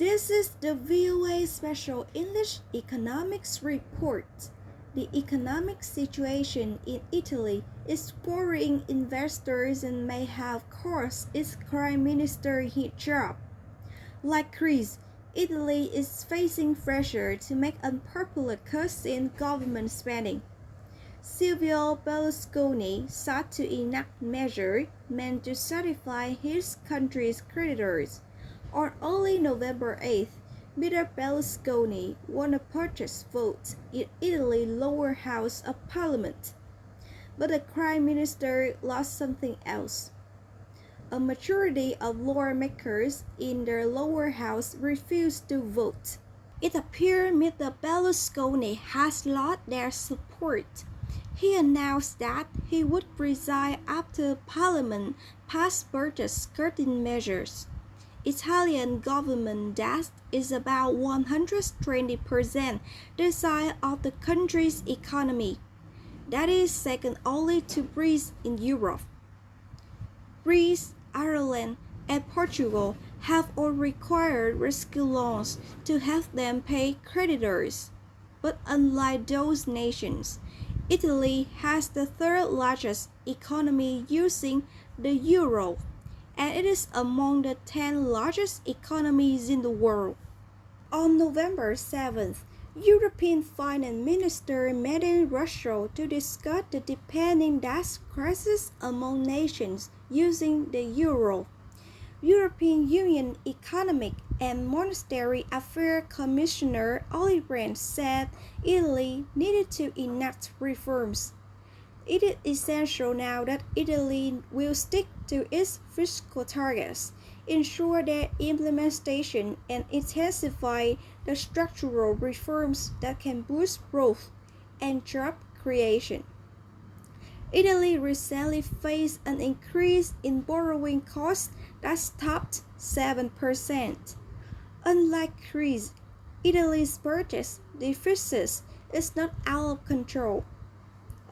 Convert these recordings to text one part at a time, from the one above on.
This is the VOA Special English Economics Report. The economic situation in Italy is worrying investors and may have caused its prime minister hit job. Like Greece, Italy is facing pressure to make unpopular cuts in government spending. Silvio Berlusconi sought to enact measures meant to satisfy his country's creditors. On early November 8th, Mr. Berlusconi won a protest vote in Italy's lower house of parliament. But the prime minister lost something else. A majority of lawmakers in the lower house refused to vote. It appears Mr. Berlusconi has lost their support. He announced that he would resign after Parliament passed budget skirting measures. Italian government debt is about 120% the size of the country's economy. That is second only to Greece in Europe. Greece, Ireland, and Portugal have all required rescue loans to help them pay creditors. But unlike those nations, Italy has the third largest economy using the euro, and it is among the 10 largest economies in the world. On November 7th, European Finance Minister met in Russia to discuss the deepening debt crisis among nations using the euro. European Union Economic and Monetary Affairs Commissioner Olli Rehn said Italy needed to enact reforms. It is essential now that Italy will stick to its fiscal targets, ensure their implementation, and intensify the structural reforms that can boost growth and job creation. Italy recently faced an increase in borrowing costs that topped 7%. Unlike Greece, Italy's budget deficit is not out of control.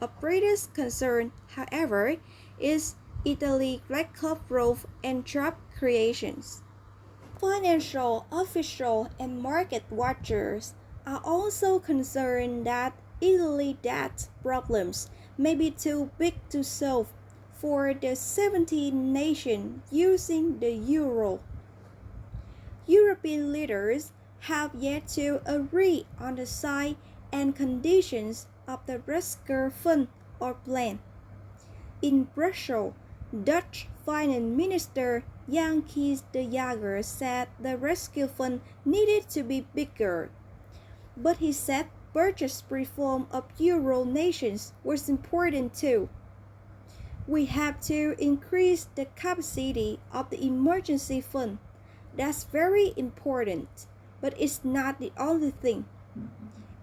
A greatest concern, however, is Italy's lack of growth and job creations. Financial officials and market watchers are also concerned that Italy's debt problems may be too big to solve for the 17 nations using the euro. European leaders have yet to agree on the size and conditions of the rescue fund or plan. In Brussels, Dutch Finance Minister Jan Kees de Jager said the rescue fund needed to be bigger. But he said budget reform of euro nations was important too. We have to increase the capacity of the emergency fund. That's very important, but it's not the only thing.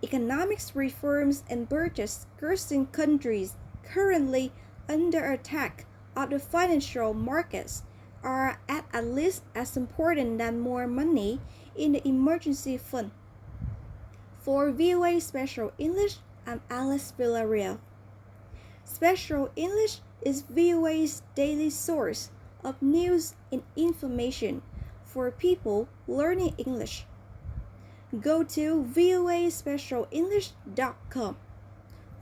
Economic reforms and budgets cursing countries currently under attack of the financial markets are at least as important than more money in the emergency fund. For VOA Special English, I'm Alice Villarreal. Special English is VOA's daily source of news and information for people learning English. Go to voaspecialenglish.com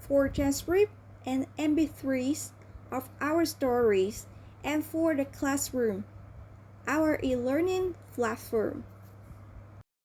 for transcript and MP3s of our stories and for the classroom, our e-learning platform.